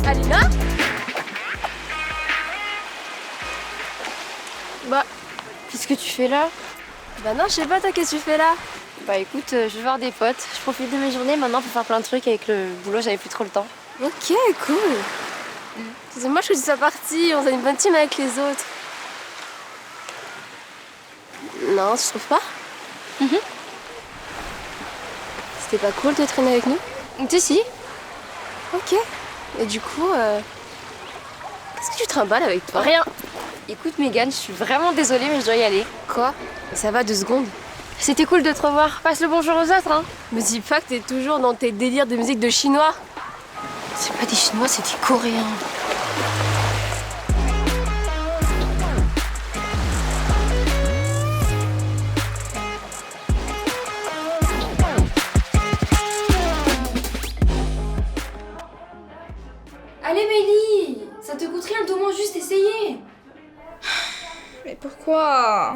Alina? Bah, qu'est-ce que tu fais là? Bah non, je sais pas, toi, qu'est-ce que tu fais là? Bah écoute, je vais voir des potes. Je profite de mes journées maintenant pour faire plein de trucs avec le boulot, j'avais plus trop le temps. Ok, cool. C'est dommage que tu sois partie, on a une bonne team avec les autres. Non, tu trouves pas? C'était pas cool de traîner avec nous? Si. Ok. Et du coup, qu'est-ce que tu trimbales avec toi? Rien. Écoute, Megan, je suis vraiment désolée, mais je dois y aller. Quoi? Ça va 2 secondes. C'était cool de te revoir. Passe le bonjour aux autres, hein. Me dis pas que t'es toujours dans tes délires de musique de chinois. C'est pas des chinois, c'est des coréens. Allez, Mélie, ça te coûte rien, au moins juste essayer. Mais pourquoi?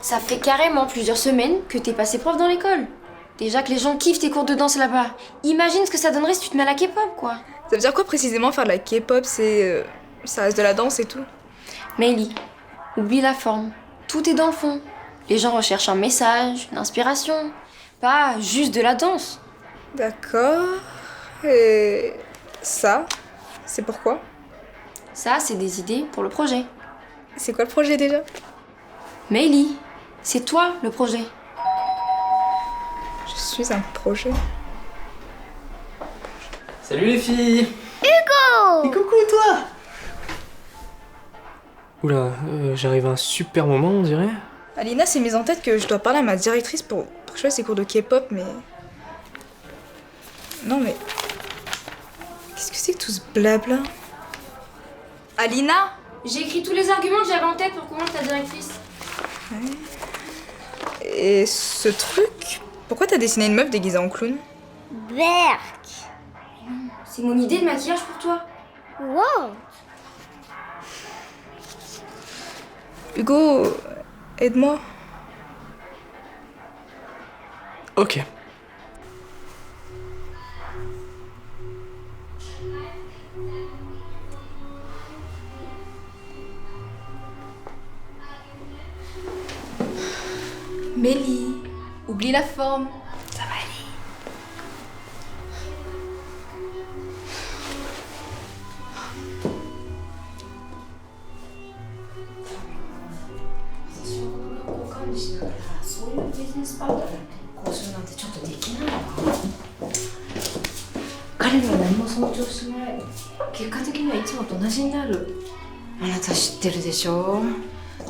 Ça fait carrément plusieurs semaines que t'es passé prof dans l'école. Déjà que les gens kiffent tes cours de danse là-bas. Imagine ce que ça donnerait si tu te mets à la K-pop, quoi. Ça veut dire quoi précisément faire de la K-pop? Ça reste de la danse et tout. Mélie, oublie la forme. Tout est dans le fond. Les gens recherchent un message, une inspiration. Pas juste de la danse. D'accord. Et ça, c'est pourquoi? Ça, c'est des idées pour le projet. C'est quoi le projet déjà? Mélie, c'est toi le projet. Je suis un projet. Salut les filles! Hugo! Et coucou toi! Oula, j'arrive à un super moment on dirait. Alina s'est mise en tête que je dois parler à ma directrice pour que je fasse ses cours de K-pop, mais... Non mais... Qu'est-ce que c'est que tout ce blabla? Alina? J'ai écrit tous les arguments que j'avais en tête pour convaincre ta directrice. Ouais. Et ce truc... Pourquoi t'as dessiné une meuf déguisée en clown? Berk! C'est mon idée de maquillage pour toi. Wow! Hugo, aide-moi. Ok. Mélie, oublie la forme. Ça va aller.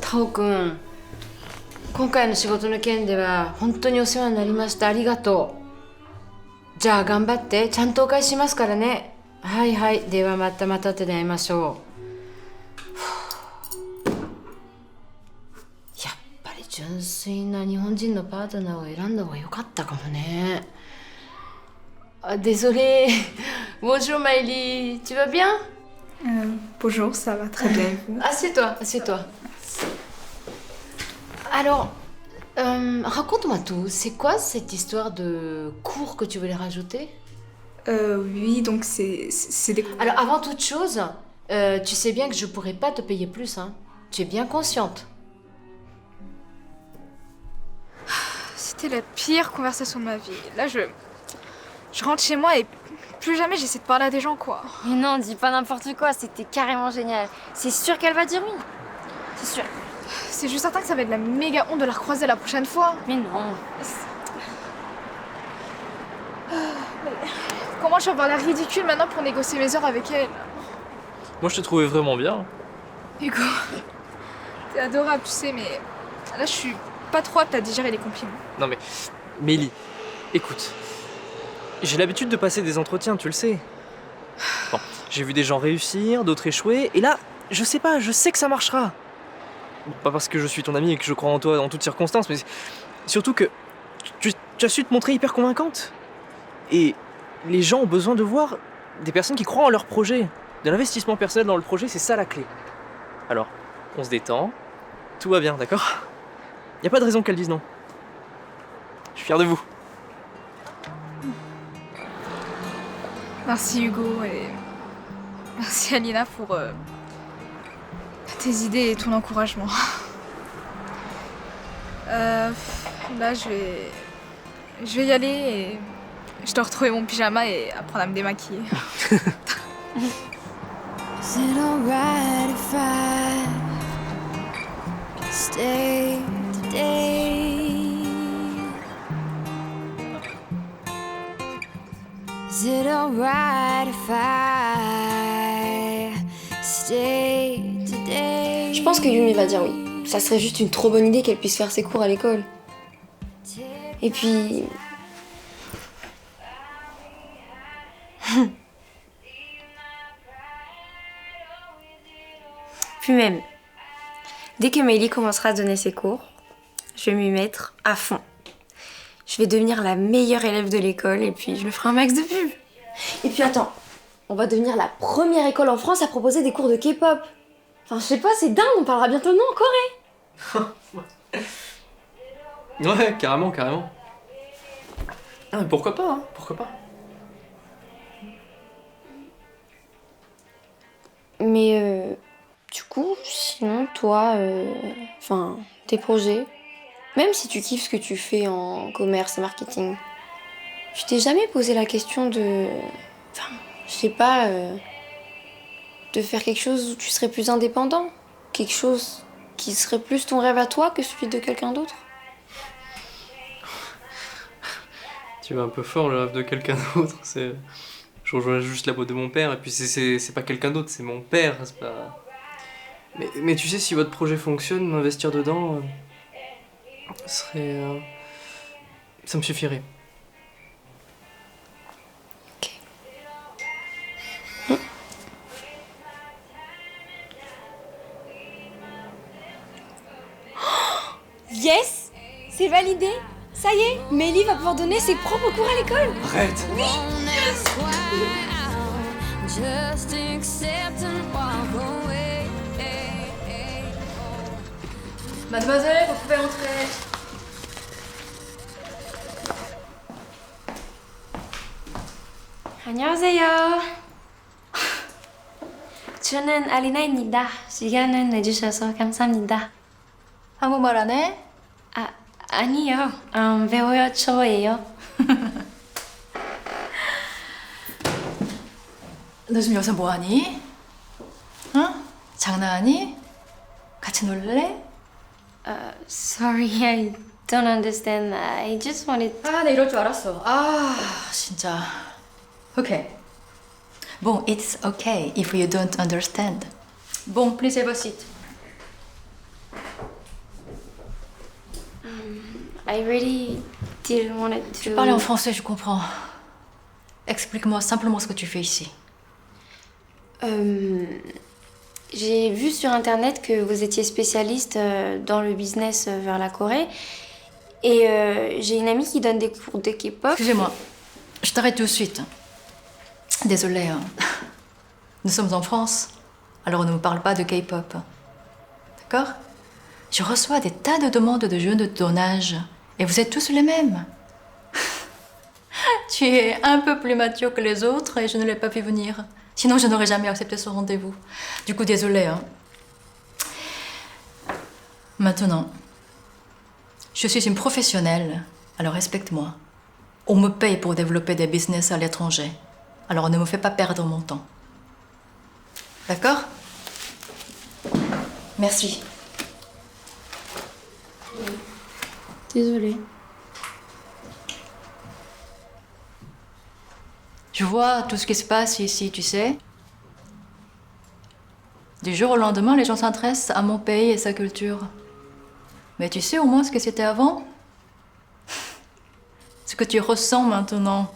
Tao君、今回の仕事の件では本当にお世話になりました。ありがとう。じゃあ頑張って、ちゃんとお返ししますからね。はいはい、ではまた後で会いましょう。やっぱり純粋な日本人のパートナーを選んだ方が良かったかもね。あ、désolé. Bonjour Maëlie, tu vas bien? Bonjour, ça va très bien. Assieds-toi, assieds-toi. Alors, raconte-moi tout. C'est quoi cette histoire de cours que tu voulais rajouter? Oui, donc c'est des... Alors, avant toute chose, tu sais bien que je pourrais pas te payer plus, hein. Tu es bien consciente. C'était la pire conversation de ma vie. Là, je rentre chez moi et plus jamais j'essaie de parler à des gens, quoi. Mais non, dis pas n'importe quoi, c'était carrément génial. C'est sûr qu'elle va dire oui. C'est sûr. C'est juste certain que ça va être la méga honte de la recroiser la prochaine fois. Mais non. Comment je vais avoir l'air ridicule maintenant pour négocier mes heures avec elle? Moi je te trouvais vraiment bien. Hugo, t'es adorable, tu sais, mais là je suis pas trop apte à digérer les compliments. Non mais, Mélie, écoute. J'ai l'habitude de passer des entretiens, tu le sais. Bon, j'ai vu des gens réussir, d'autres échouer, et là, je sais pas, je sais que ça marchera. Pas parce que je suis ton ami et que je crois en toi en toutes circonstances, mais surtout que tu as su te montrer hyper convaincante. Et les gens ont besoin de voir des personnes qui croient en leur projet. De l'investissement personnel dans le projet, c'est ça la clé. Alors, on se détend, tout va bien, d'accord? Y a pas de raison qu'elle dise non. Je suis fier de vous. Merci Hugo et merci Alina pour tes idées et ton encouragement. Là, je vais y aller et je dois retrouver mon pyjama et apprendre à me démaquiller. Is it alright if I stay today? Is it alright if I stay today? Je pense que Yumi va dire oui. Ça serait juste une trop bonne idée qu'elle puisse faire ses cours à l'école. Et puis... Puis même, dès que Meili commencera à donner ses cours, je vais m'y mettre à fond. Je vais devenir la meilleure élève de l'école et puis je me ferai un max de pub. Et puis attends, on va devenir la première école en France à proposer des cours de K-pop. Enfin, je sais pas, c'est dingue, on parlera bientôt de nous en Corée. Ouais, carrément, carrément. Ah, mais pourquoi pas, hein, pourquoi pas. Mais du coup, sinon, toi, enfin, tes projets, même si tu kiffes ce que tu fais en commerce et marketing, tu t'es jamais posé la question de... Enfin, je sais pas... de faire quelque chose où tu serais plus indépendant? Quelque chose qui serait plus ton rêve à toi que celui de quelqu'un d'autre? Tu vas un peu fort, le rêve de quelqu'un d'autre, c'est... Je rejoins juste la boîte de mon père, et puis c'est pas quelqu'un d'autre, c'est mon père, c'est pas... Mais tu sais, si votre projet fonctionne, investir dedans, serait... ça me suffirait. Ok. Yes! C'est validé! Ça y est, Meili va pouvoir donner ses propres cours à l'école! Arrête! Just accept and walk away. Mademoiselle, vous pouvez entrer. 안녕하세요. 저는 알리나입니다. 시간을 내주셔서 감사합니다. 한국말 안 해? 아니요. 배워요. 저예요. 너 지금 여기서 뭐하니? 응? 장난하니? 같이 놀래? Sorry, I don't understand. I just wanted... 아, 나 이럴 줄 알았어. 아, 진짜. Okay. Bon, it's okay if you don't understand. Bon, please have a seat. I really didn't want it to... Parler en français, je comprends. Explique-moi simplement ce que tu fais ici. J'ai vu sur internet que vous étiez spécialiste dans le business vers la Corée. Et j'ai une amie qui donne des cours de K-pop. Excusez-moi, je t'arrête tout de suite. Désolée, hein. Nous sommes en France, alors on ne me parle pas de K-pop. D'accord? Je reçois des tas de demandes de jeunes de ton âge, et vous êtes tous les mêmes. Tu es un peu plus mature que les autres et je ne l'ai pas fait venir. Sinon, je n'aurais jamais accepté ce rendez-vous. Du coup, désolée, hein. Maintenant, je suis une professionnelle, alors respecte-moi. On me paye pour développer des business à l'étranger. Alors ne me fais pas perdre mon temps. D'accord? Merci. Désolée. Je vois tout ce qui se passe ici, tu sais. Du jour au lendemain, les gens s'intéressent à mon pays et sa culture. Mais tu sais au moins ce que c'était avant? Ce que tu ressens maintenant.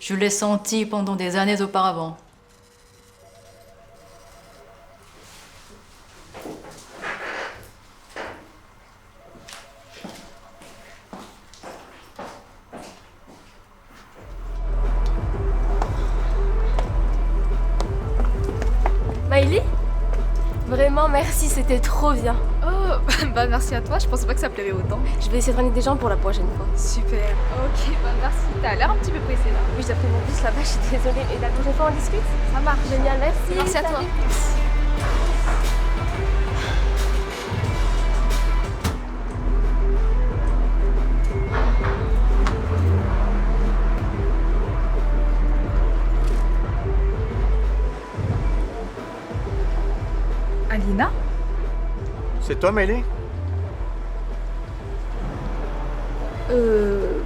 Je l'ai senti pendant des années auparavant. Miley? Vraiment merci, c'était trop bien. Oh, bah merci à toi, je pensais pas que ça plairait autant. Je vais essayer de ramener des gens pour la prochaine fois. Super. Ok, bah merci. T'as l'air un petit peu pressée là. Oui, j'ai pris mon bus là-bas, je suis désolée. Et la prochaine fois on discute? Ça marche. Génial, merci. Merci à toi. Salut. Alina? C'est toi, Miley?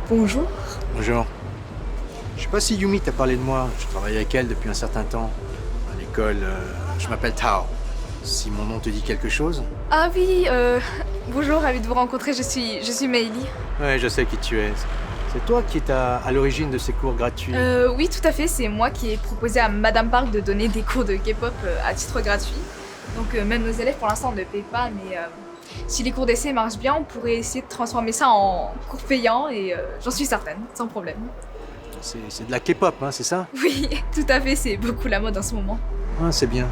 Bonjour. Bonjour. Je sais pas si Yumi t'a parlé de moi. Je travaille avec elle depuis un certain temps. À l'école, je m'appelle Tao. Si mon nom te dit quelque chose? Ah oui, bonjour, ravi de vous rencontrer, je suis Meili. Ouais, je sais qui tu es. C'est toi qui es à l'origine de ces cours gratuits. Oui, tout à fait, c'est moi qui ai proposé à Madame Park de donner des cours de K-pop à titre gratuit. Donc même nos élèves pour l'instant ne payent pas, mais si les cours d'essai marchent bien, on pourrait essayer de transformer ça en cours payants et j'en suis certaine, sans problème. C'est de la K-pop, hein, c'est ça? Oui, tout à fait, c'est beaucoup la mode en ce moment. Ah, c'est bien.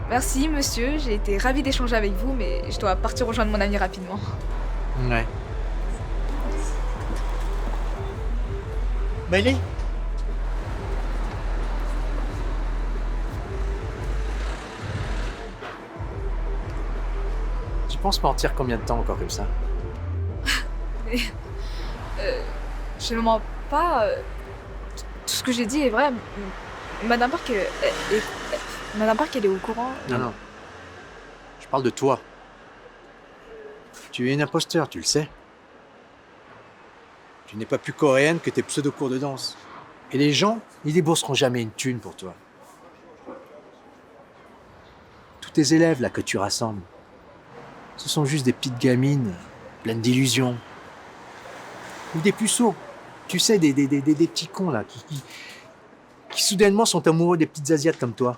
Merci monsieur, j'ai été ravie d'échanger avec vous, mais je dois partir rejoindre mon ami rapidement. Ouais. Miley? Tu penses mentir combien de temps encore comme ça? Je ne mens pas, tout ce que j'ai dit est vrai. Madame Park, Madame Park, elle est au courant. Non. Je parle de toi. Tu es une imposteur, tu le sais. Tu n'es pas plus coréenne que tes pseudo-cours de danse. Et les gens, ils débourseront jamais une thune pour toi. Tous tes élèves là que tu rassembles, ce sont juste des petites gamines pleines d'illusions. Ou des puceaux. Tu sais, des petits cons là qui soudainement sont amoureux des petites asiates comme toi.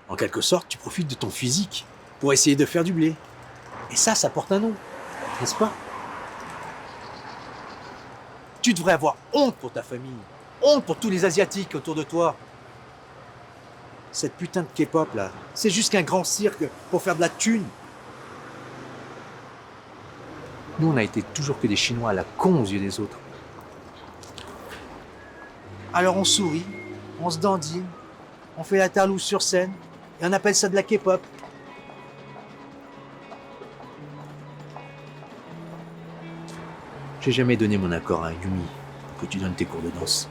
En quelque sorte, tu profites de ton physique pour essayer de faire du blé. Et ça porte un nom, n'est-ce pas? Tu devrais avoir honte pour ta famille, honte pour tous les Asiatiques autour de toi. Cette putain de K-pop là, c'est juste qu'un grand cirque pour faire de la thune. Nous, on a été toujours que des Chinois à la con aux yeux des autres. Alors on sourit, on se dandine, on fait la tarlouse sur scène, et on appelle ça de la K-pop. J'ai jamais donné mon accord à Yumi pour que tu donnes tes cours de danse.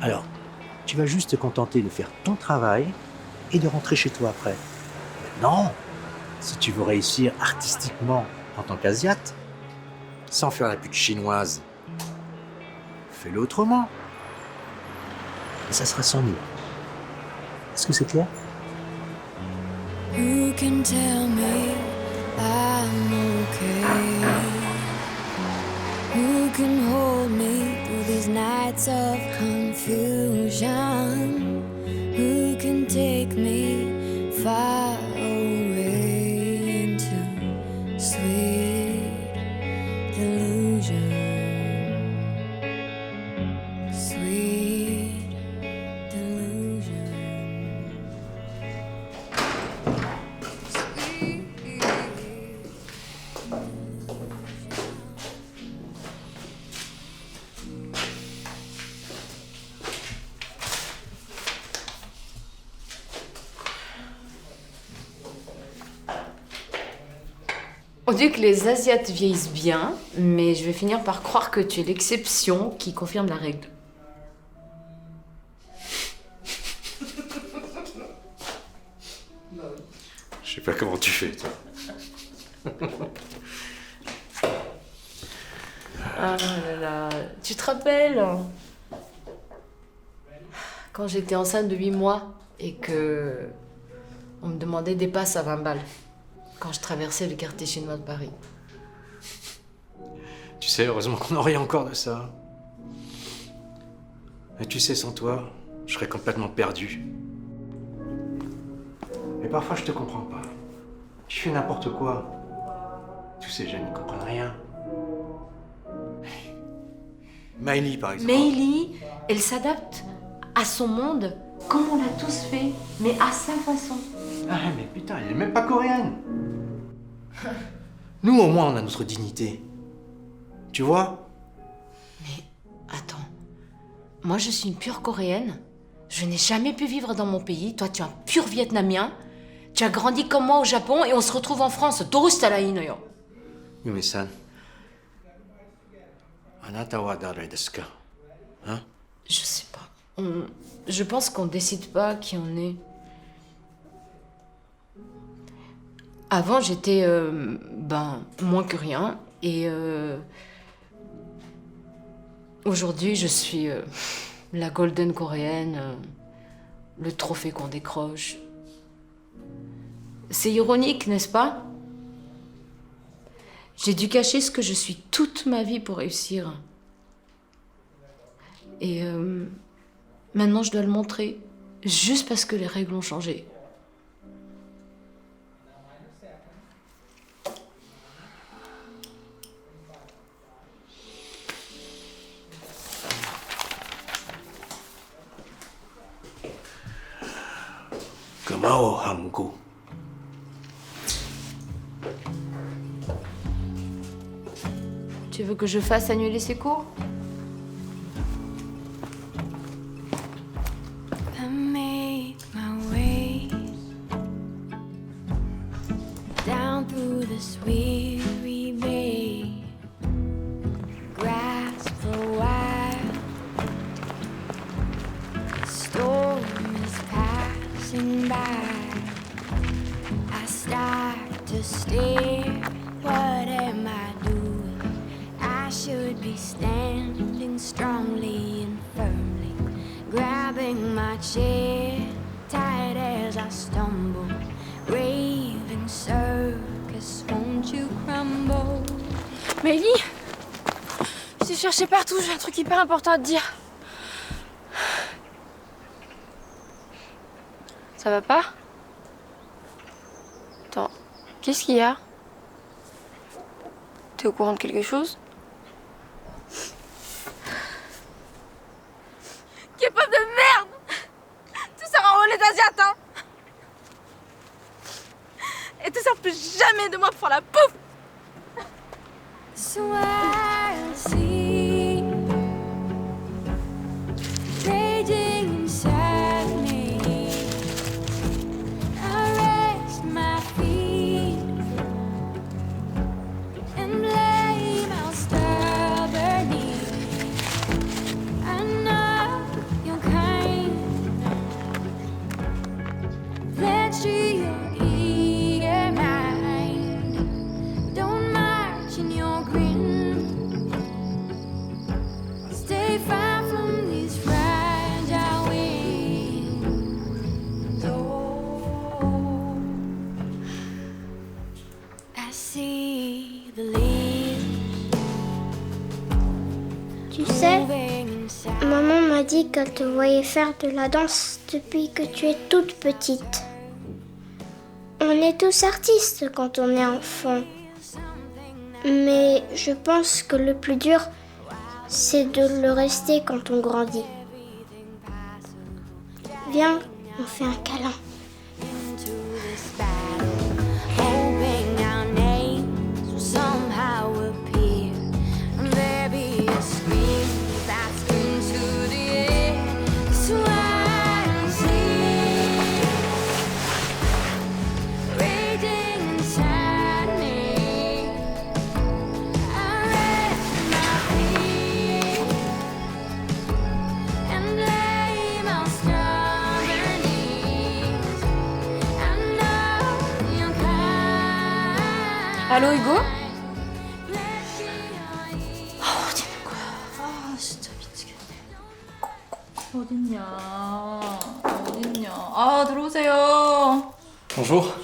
Alors, tu vas juste te contenter de faire ton travail et de rentrer chez toi après. Maintenant, si tu veux réussir artistiquement en tant qu'asiate, sans faire la pute chinoise, fais-le autrement. Et ça sera sans nous. Est-ce que c'est clair? Who can tell me I'm okay? Who can hold me through these nights of confusion? Who can take me far away into sweet delusion? Sweet delusion. On dit que les Asiates vieillissent bien, mais je vais finir par croire que tu es l'exception qui confirme la règle. Je sais pas comment tu fais, toi. Ah là là, tu te rappelles quand j'étais enceinte de 8 mois et que on me demandait des passes à 20 balles quand je traversais le quartier chinois de Paris. Tu sais, heureusement qu'on aurait encore de ça. Et tu sais, sans toi, je serais complètement perdu. Et parfois, je te comprends pas. Tu fais n'importe quoi. Tous ces jeunes ne comprennent rien. Miley, par exemple. Meili, elle s'adapte à son monde comme on l'a tous fait, mais à sa façon. Ah, mais putain, elle est même pas coréenne. Nous, au moins, on a notre dignité. Tu vois? Mais attends, moi je suis une pure coréenne. Je n'ai jamais pu vivre dans mon pays. Toi, tu es un pur vietnamien. Tu as grandi comme moi au Japon et on se retrouve en France. Dorustara-ino-yo. Yumi-san. Anata wa dare desu ka? Hein? Je sais pas. Je pense qu'on décide pas qui on est. Avant, j'étais moins que rien. Et aujourd'hui, je suis la golden coréenne, le trophée qu'on décroche. C'est ironique, n'est-ce pas? J'ai dû cacher ce que je suis toute ma vie pour réussir. Et maintenant, je dois le montrer, juste parce que les règles ont changé. Kamao Hamgo. Tu veux que je fasse annuler ces cours? I make my way down through this weary bay, grasp the wire. The storm is passing by. I start to stare. What am I doing? I should be standing strongly and firmly, grabbing my chair tight as I stumble, raving circus, won't you crumble? Meili, je t'ai cherché partout, j'ai un truc hyper important à te dire. Ça va pas? Attends, qu'est-ce qu'il y a? T'es au courant de quelque chose? K-pop de merde! Tout ça rend les Asiates, hein! Et tout ça plus jamais de moi pour faire la pouf! So I see raging inside me. I rest my feet and blame our stubborn need. I know you're kind. Let's see your eager mind. Don't march in your grin. Stay far from these fragile winds. Oh, I see the leaves Tu sais, moving inside. maman m'a dit qu'elle te voyait faire de la danse depuis que tu es toute petite. On est tous artistes quand on est enfant. Mais je pense que le plus dur, c'est de le rester quand on grandit. Viens, on fait un câlin. Into this battle, hoping our names will somehow appear, and there be a scream that's into the air. So I see raging inside me. I rest my feet and blame our stubborn knees. I know you're kind. Allô, Hugo? 어딨냐? 어딨냐? 아, 들어오세요. Bonjour.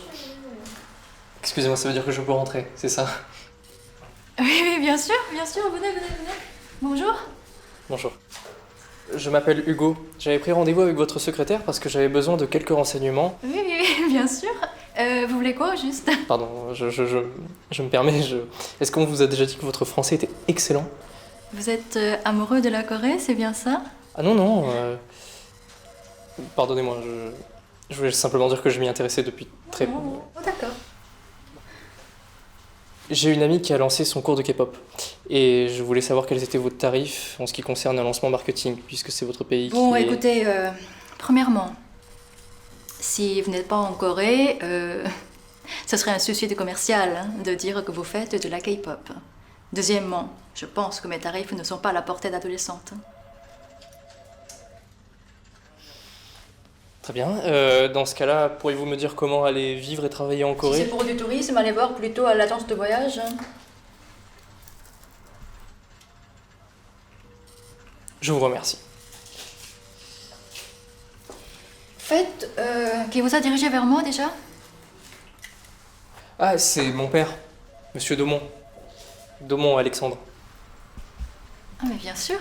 Excusez-moi, ça veut dire que je peux rentrer, c'est ça? Oui, bien sûr, venez. Bonjour. Bonjour. Je m'appelle Hugo. J'avais pris rendez-vous avec votre secrétaire parce que j'avais besoin de quelques renseignements. Oui, bien sûr. Vous voulez quoi, juste? Pardon, je me permets, Est-ce qu'on vous a déjà dit que votre français était excellent? Vous êtes amoureux de la Corée, c'est bien ça? Ah non, pardonnez-moi, je voulais simplement dire que je m'y intéressais depuis très... Oh, d'accord. J'ai une amie qui a lancé son cours de K-pop et je voulais savoir quels étaient vos tarifs en ce qui concerne un lancement marketing, puisque c'est votre pays Bon, qui est... écoutez, premièrement, si vous n'êtes pas en Corée, ce serait un suicide commercial hein, de dire que vous faites de la K-pop. Deuxièmement, je pense que mes tarifs ne sont pas à la portée d'adolescentes. Très bien. Dans ce cas-là, pourriez-vous me dire comment aller vivre et travailler en Si Corée? c'est pour du tourisme, allez voir plutôt à l'agence de voyage. Je vous remercie. Faites, qui vous a dirigé vers moi déjà? Ah, c'est mon père, Monsieur Daumont. Daumont Alexandre. Ah mais bien sûr.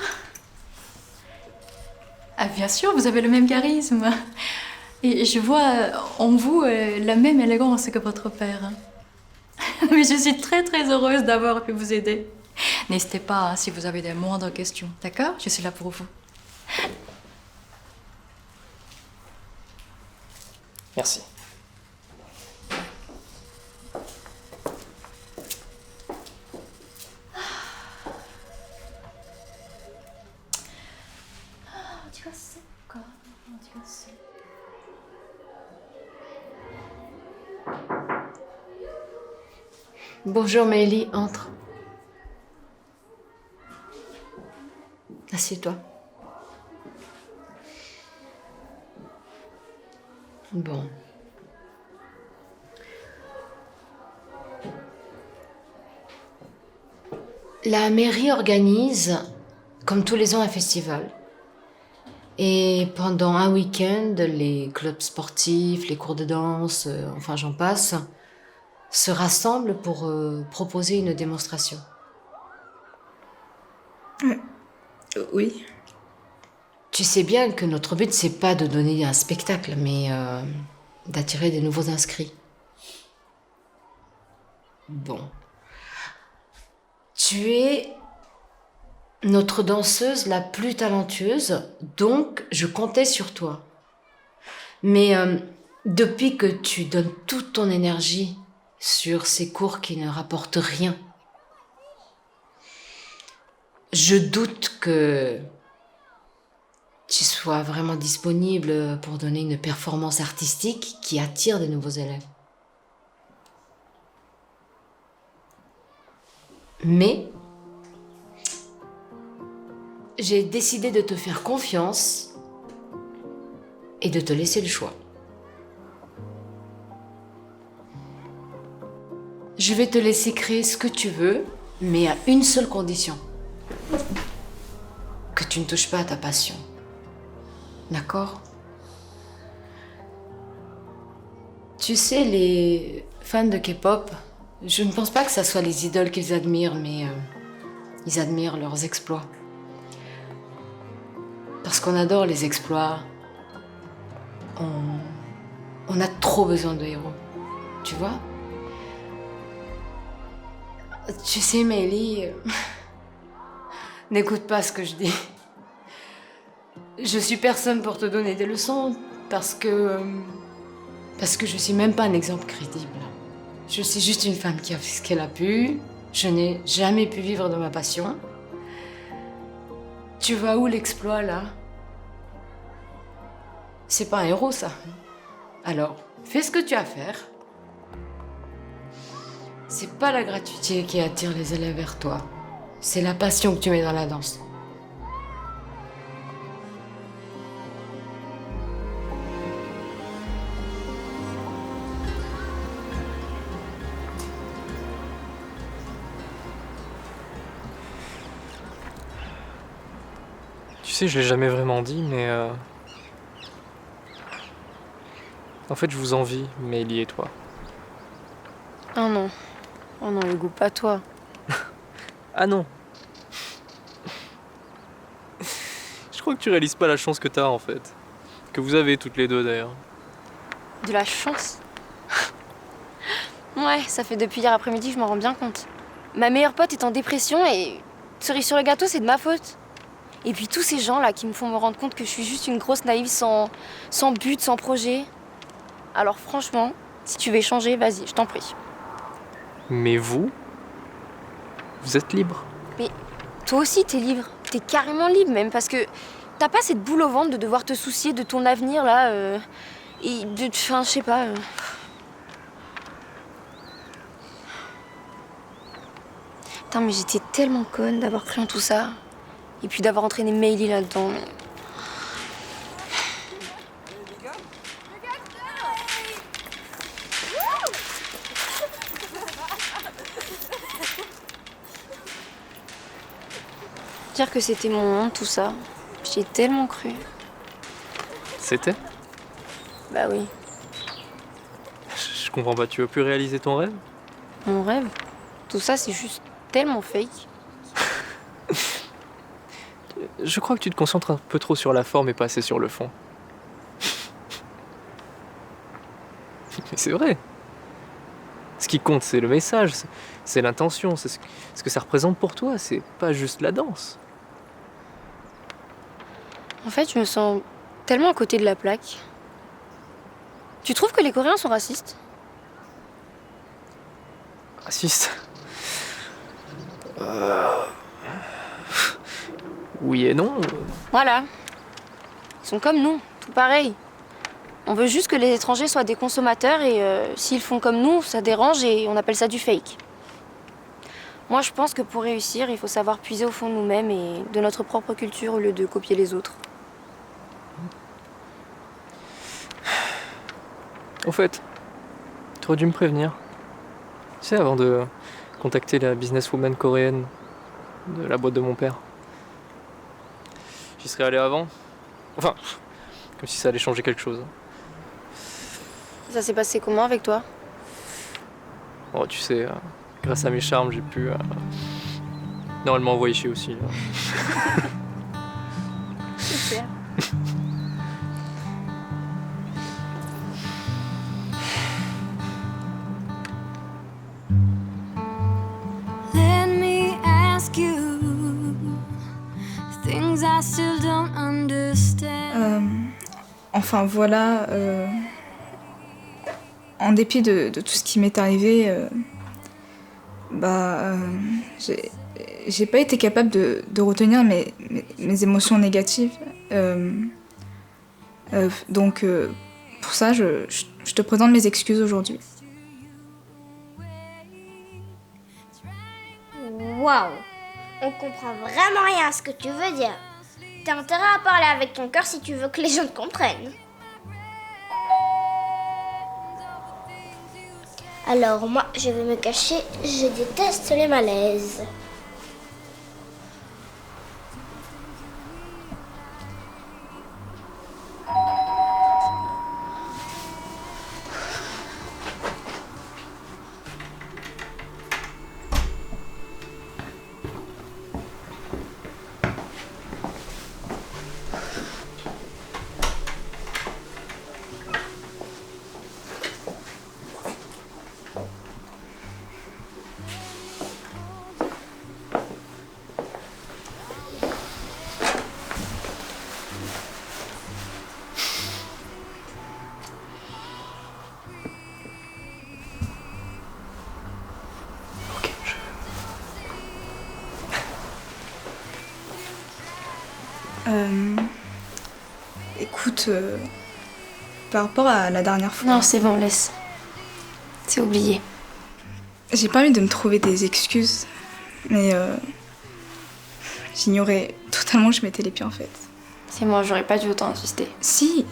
Ah bien sûr, vous avez le même charisme. Et je vois en vous la même élégance que votre père. Mais je suis très heureuse d'avoir pu vous aider. N'hésitez pas hein, si vous avez des moindres questions, d'accord? Je suis là pour vous. Merci. Bonjour Mélie, entre. Assieds-toi. Bon. La mairie organise, comme tous les ans, un festival. Et pendant un week-end, les clubs sportifs, les cours de danse, enfin j'en passe, se rassemblent pour proposer une démonstration. Oui. Tu sais bien que notre but, c'est pas de donner un spectacle, mais d'attirer des nouveaux inscrits. Bon. Tu es notre danseuse la plus talentueuse, donc je comptais sur toi. Mais depuis que tu donnes toute ton énergie sur ces cours qui ne rapportent rien, je doute que tu sois vraiment disponible pour donner une performance artistique qui attire de nouveaux élèves. Mais j'ai décidé de te faire confiance et de te laisser le choix. Je vais te laisser créer ce que tu veux, mais à une seule condition. Que tu ne touches pas à ta passion. D'accord? Tu sais, les fans de K-pop, je ne pense pas que ça soit les idoles qu'ils admirent, mais ils admirent leurs exploits. Parce qu'on adore les exploits. On a trop besoin de héros. Tu vois? Tu sais, Mélie, n'écoute pas ce que je dis. Je suis personne pour te donner des leçons parce que je suis même pas un exemple crédible. Je suis juste une femme qui a fait ce qu'elle a pu. Je n'ai jamais pu vivre de ma passion. Tu vois où l'exploit là? C'est pas un héros ça. Alors, fais ce que tu as à faire. C'est pas la gratuité qui attire les élèves vers toi. C'est la passion que tu mets dans la danse. Tu sais, je l'ai jamais vraiment dit, mais... En fait, je vous envie, Mélie et toi. Oh non, Hugo, pas toi. Ah non. Je crois que tu réalises pas la chance que t'as en fait. Que vous avez toutes les deux d'ailleurs. De la chance. Ouais, ça fait depuis hier après-midi que je m'en rends bien compte. Ma meilleure pote est en dépression et cerise sur le gâteau, c'est de ma faute. Et puis tous ces gens-là qui me font me rendre compte que je suis juste une grosse naïve sans but, sans projet. Alors franchement, si tu veux changer, vas-y, je t'en prie. Mais vous êtes libre. Mais toi aussi, t'es libre. T'es carrément libre même parce que t'as pas cette boule au ventre de devoir te soucier de ton avenir là. Et de. Enfin, je sais pas. Putain, mais j'étais tellement conne d'avoir cru en tout ça. Et puis d'avoir entraîné Meili là-dedans. Dire que c'était mon monde, tout ça. J'y ai tellement cru. C'était? Bah oui. Je comprends pas, tu veux plus réaliser ton rêve? Mon rêve, tout ça, c'est juste tellement fake. Je crois que tu te concentres un peu trop sur la forme et pas assez sur le fond. Mais c'est vrai. Ce qui compte, c'est le message, c'est l'intention, c'est ce que ça représente pour toi, c'est pas juste la danse. En fait, je me sens tellement à côté de la plaque. Tu trouves que les Coréens sont racistes? Raciste? Oui et non. Voilà. Ils sont comme nous, tout pareil. On veut juste que les étrangers soient des consommateurs et s'ils font comme nous, ça dérange et on appelle ça du fake. Moi, je pense que pour réussir, il faut savoir puiser au fond de nous-mêmes et de notre propre culture au lieu de copier les autres. Au fait, tu aurais dû me prévenir. Tu sais, avant de contacter la businesswoman coréenne de la boîte de mon père. J'y serais allé avant. Enfin, comme si ça allait changer quelque chose. Ça s'est passé comment avec toi? Oh, tu sais, grâce à mes charmes, j'ai pu... Non, elle m'a envoyé chier aussi. Là. Super. Let me ask you things I still don't understand. Enfin voilà, en dépit de tout ce qui m'est arrivé, j'ai pas été capable de retenir mes émotions négatives. Donc pour ça, je te présente mes excuses aujourd'hui. Waouh! On comprend vraiment rien à ce que tu veux dire. T'as intérêt à parler avec ton cœur si tu veux que les gens te comprennent. Alors moi, je vais me cacher, je déteste les malaises. Écoute, par rapport à la dernière fois... Non, c'est bon, laisse. C'est oublié. J'ai pas envie de me trouver des excuses, mais j'ignorais totalement que je mettais les pieds en fait. C'est moi, j'aurais pas dû autant insister. Si,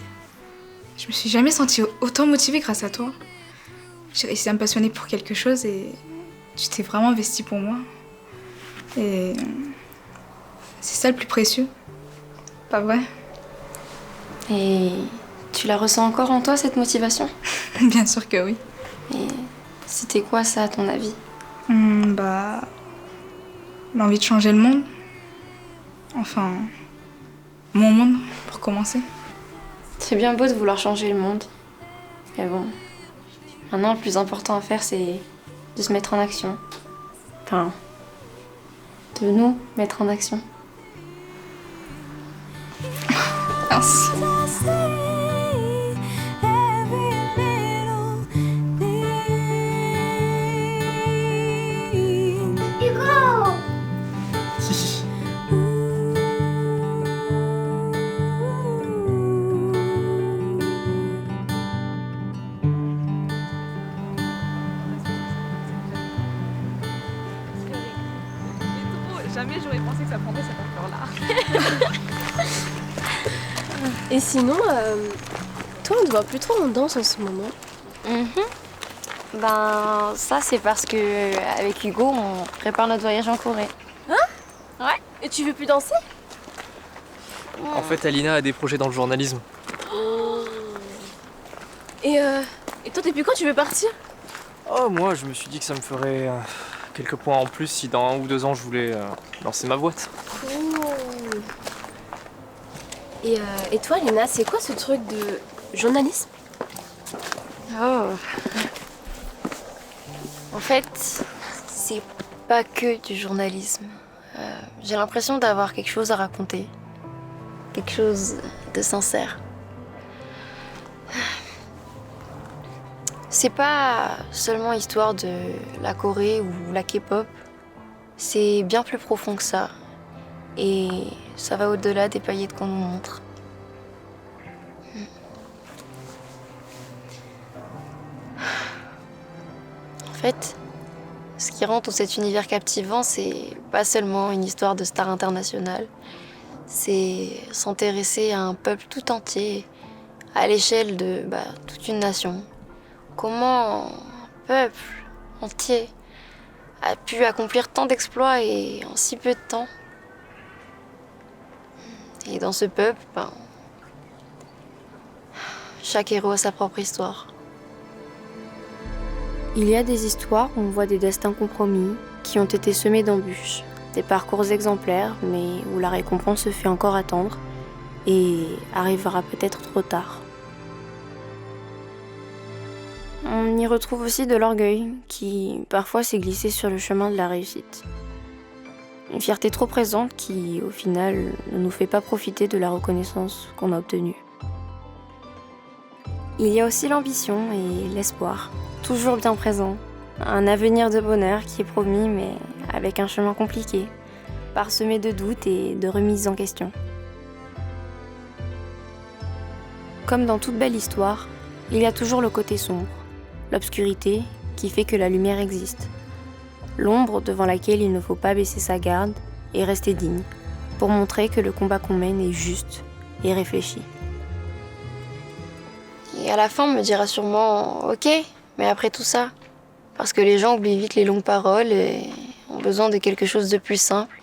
je me suis jamais sentie autant motivée grâce à toi. J'ai réussi à me passionner pour quelque chose et tu t'es vraiment investi pour moi. Et c'est ça le plus précieux. Pas vrai? Et tu la ressens encore en toi, cette motivation? Bien sûr que oui. Et c'était quoi ça, à ton avis? L'envie de changer le monde. Enfin, mon monde, pour commencer. C'est bien beau de vouloir changer le monde. Mais bon, maintenant le plus important à faire c'est de se mettre en action. Enfin, de nous mettre en action. Merci. Hugo! Jamais j'aurais pensé que ça prendrait cette ampleur-là. Et sinon, toi on te voit plus trop en danse en ce moment. Ben ça c'est parce que avec Hugo on prépare notre voyage en Corée. Et tu veux plus danser? En fait, Alina a des projets dans le journalisme. Et toi depuis quand tu veux partir? Oh, moi, je me suis dit que ça me ferait quelques points en plus si dans 1 ou 2 ans je voulais lancer ma boîte. Et toi Léna, c'est quoi ce truc de journalisme? Oh. En fait, c'est pas que du journalisme. J'ai l'impression d'avoir quelque chose à raconter. Quelque chose de sincère. C'est pas seulement histoire de la Corée ou la K-pop. C'est bien plus profond que ça. Et ça va au-delà des paillettes qu'on nous montre. En fait, ce qui rend tout cet univers captivant, c'est pas seulement une histoire de star internationale. C'est s'intéresser à un peuple tout entier, à l'échelle de toute une nation. Comment un peuple entier a pu accomplir tant d'exploits et en si peu de temps. Et dans ce peuple, chaque héros a sa propre histoire. Il y a des histoires où on voit des destins compromis qui ont été semés d'embûches, des parcours exemplaires, mais où la récompense se fait encore attendre et arrivera peut-être trop tard. On y retrouve aussi de l'orgueil qui parfois s'est glissé sur le chemin de la réussite. Une fierté trop présente qui, au final, ne nous fait pas profiter de la reconnaissance qu'on a obtenue. Il y a aussi l'ambition et l'espoir, toujours bien présent. Un avenir de bonheur qui est promis, mais avec un chemin compliqué, parsemé de doutes et de remises en question. Comme dans toute belle histoire, il y a toujours le côté sombre, l'obscurité qui fait que la lumière existe. L'ombre devant laquelle il ne faut pas baisser sa garde et rester digne, pour montrer que le combat qu'on mène est juste et réfléchi. Et à la fin, on me dira sûrement « Ok, mais après tout ça ?» Parce que les gens oublient vite les longues paroles et ont besoin de quelque chose de plus simple,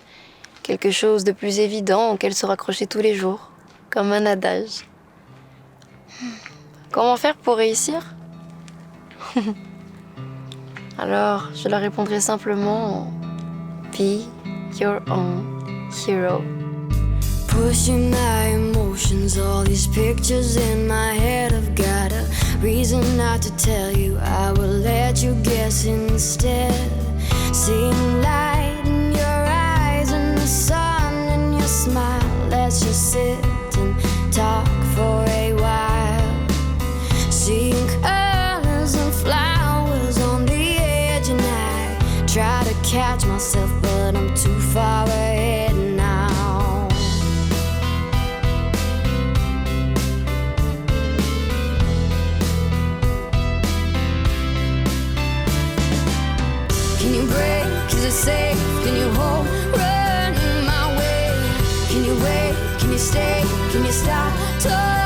quelque chose de plus évident auquel se raccrocher tous les jours, comme un adage. Comment faire pour réussir? Alors, je leur répondrai simplement « Be your own hero ». Pushing my emotions, all these pictures in my head. I've got a reason not to tell you, I will let you guess instead. Seeing light in your eyes and the sun in your smile. Let's just sit and talk for a while. Seeing colors and flowers on the edge, and I try to catch myself, but I'm too far ahead now. Can you break? Is it safe? Can you hold? Run my way. Can you wait? Can you stay? Can you stop?